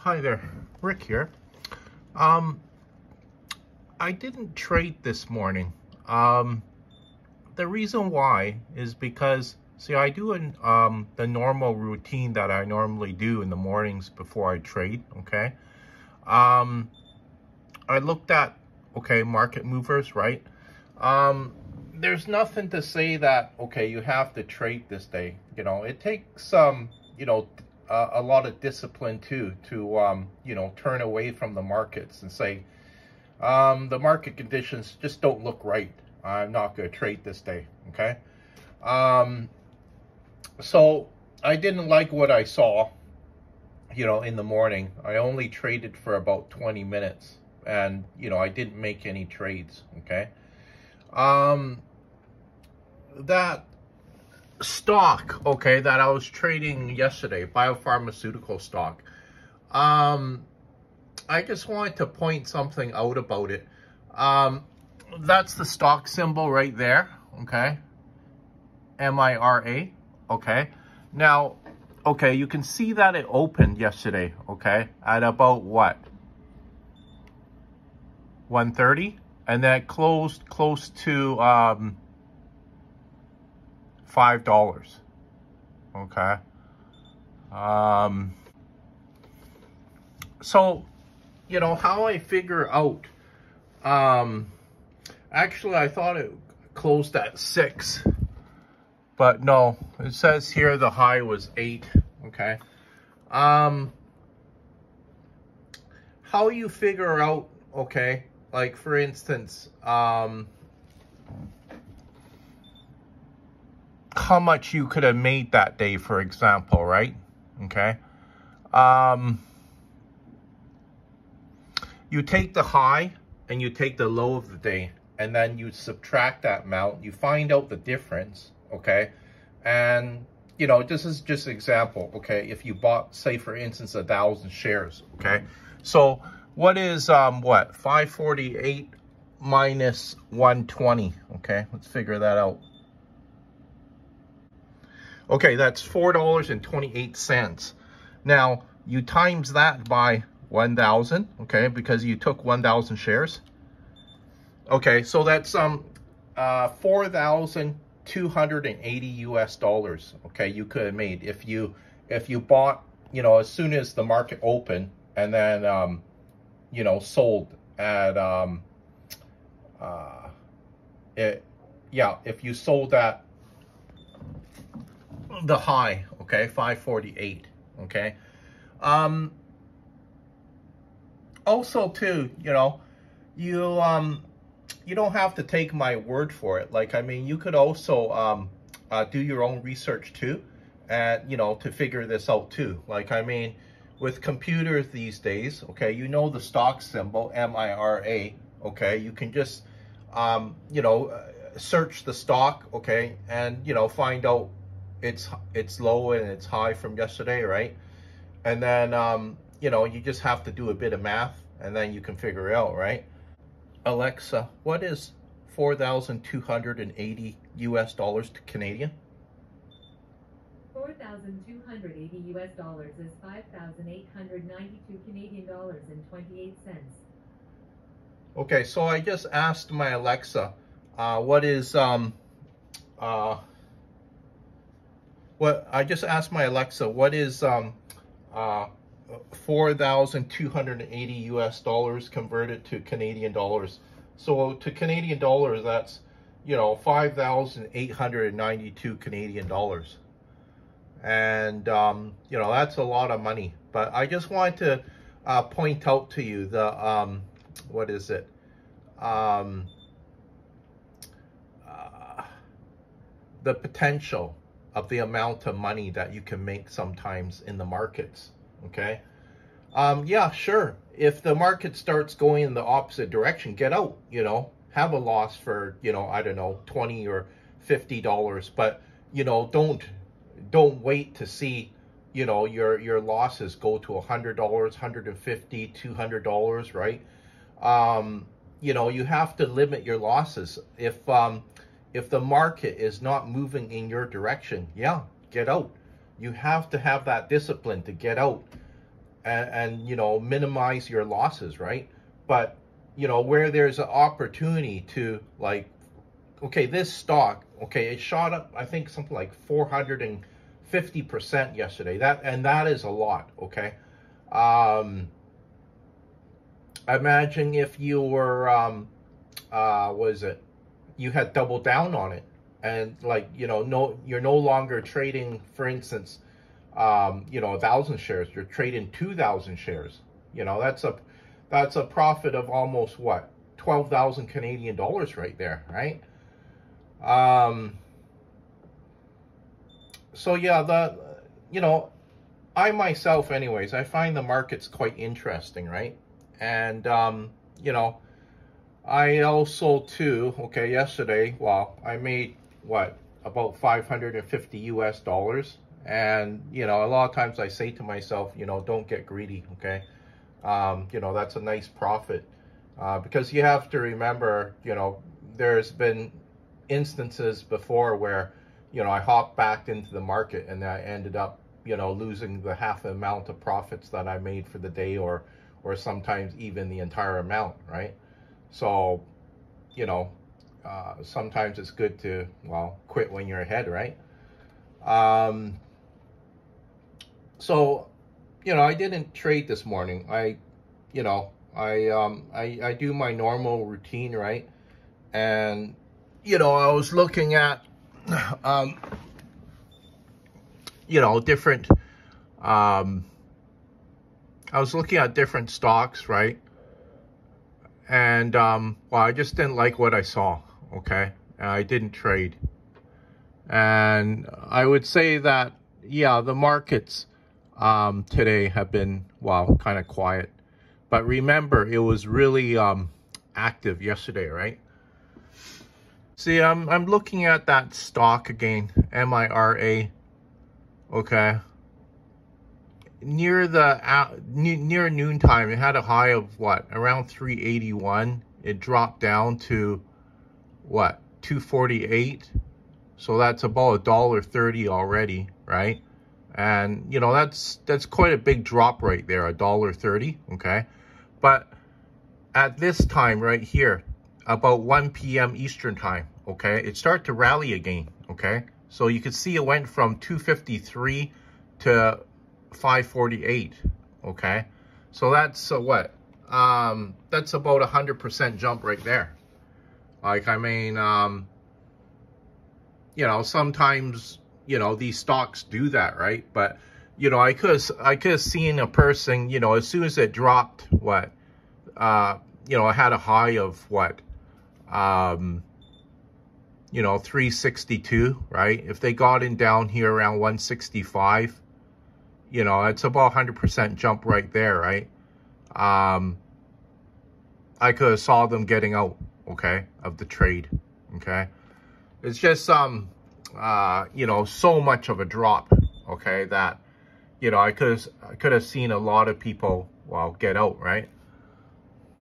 Hi there, Rick here. Um, I didn't trade this morning. The reason why is because, see, I do the normal routine that I normally do in the mornings before I trade, okay? I looked at, okay, market movers, right? There's nothing to say that, okay, you have to trade this day. You know, it takes, a lot of discipline too to, turn away from the markets and say, the market conditions just don't look right. I'm not going to trade this day, okay? So I didn't like what I saw, in the morning. I only traded for about 20 minutes and, I didn't make any trades, okay? That stock, okay, that I was trading yesterday, biopharmaceutical stock, I just wanted to point something out about it. That's the stock symbol right there, okay? MIRA, okay? Now, okay, you can see that it opened yesterday, okay, at about what? 1:30, and then it closed close to $5, okay? So, how I figure out, actually, I thought it closed at 6, but no, it says here the high was 8, okay? How you figure out, okay, like for instance, how much you could have made that day, for example, right? Okay. You take the high and you take the low of the day, and then you subtract that amount, you find out the difference, okay? And, this is just an example, okay? If you bought, say, for instance, 1,000 shares, okay? So what is, 548 minus 120, okay? Let's figure that out. Okay, that's $4.28. Now, you times that by 1,000, okay, because you took 1,000 shares. Okay, so that's $4,280 US, okay, you could have made if you bought, as soon as the market opened, and then sold at if you sold at the high, okay, 548, okay. Also too, you don't have to take my word for it. Like, I mean, you could also do your own research too, and to figure this out too. Like, I mean, with computers these days, okay, the stock symbol MIRA, okay, you can just search the stock, okay, and find out it's low and it's high from yesterday, right? And then you just have to do a bit of math, and then you can figure it out, right? Alexa, what is 4,280 US dollars to Canadian? 4,280 US dollars is 5,892 Canadian dollars and 28 cents. Okay, so I just asked my Alexa, what is 4,280 US dollars converted to Canadian dollars. So to Canadian dollars, that's 5,892 Canadian dollars. And that's a lot of money. But I just wanted to point out to you the what is it? The potential of the amount of money that you can make sometimes in the markets, okay? Yeah, sure. If the market starts going in the opposite direction, get out, have a loss for, I don't know, $20 or $50, but, don't wait to see, your losses go to $100, $150, $200, right? You have to limit your losses. If the market is not moving in your direction, yeah, get out. You have to have that discipline to get out. and you know, minimize your losses, right? But you know, where there's an opportunity to, like, okay, this stock, okay, it shot up, I think something like 450% yesterday. That is a lot, okay? Imagine if you were, what is it? You had doubled down on it, and like, you know, you're no longer trading, for instance, you know, 1,000 shares. You're trading 2,000 shares. You know, that's a profit of almost what, 12,000 Canadian dollars right there, right? So yeah, you know, I myself, anyways, I find the markets quite interesting, right? And you know, I also too, okay, yesterday, well, I made what, about $550 US, and you know, a lot of times I say to myself, you know, don't get greedy, okay? You know, that's a nice profit, because you have to remember, you know, there's been instances before where, you know, I hopped back into the market and I ended up, you know, losing the half the amount of profits that I made for the day, or sometimes even the entire amount, right? So, you know, sometimes it's good to, well, quit when you're ahead, right? So, you know, I didn't trade this morning. You know, I do my normal routine, right? And, you know, I was looking at, you know, different, I was looking at different stocks, right? And, well, I just didn't like what I saw, okay? I didn't trade. And I would say that, yeah, the markets today have been, well, kind of quiet. But remember, it was really active yesterday, right? See, I'm looking at that stock again, MIRA, okay? Near noontime, it had a high of what, around 381. It dropped down to what, 248. So that's about $1.30 already, right? And you know, that's quite a big drop right there, $1.30, okay? But at this time right here, about 1 p.m. Eastern time, okay, it started to rally again, okay? So you could see it went from 253 to 548, okay? So that's what? That's about 100% jump right there. Like, I mean, you know, sometimes, you know, these stocks do that, right? But, you know, I could have seen a person, you know, as soon as it dropped, what, you know, it had a high of what, you know, 362, right? If they got in down here around 165, you know, it's about 100% jump right there, right? I could have saw them getting out, okay, of the trade, okay? It's just, you know, so much of a drop, okay, that, you know, I could have seen a lot of people, well, get out, right?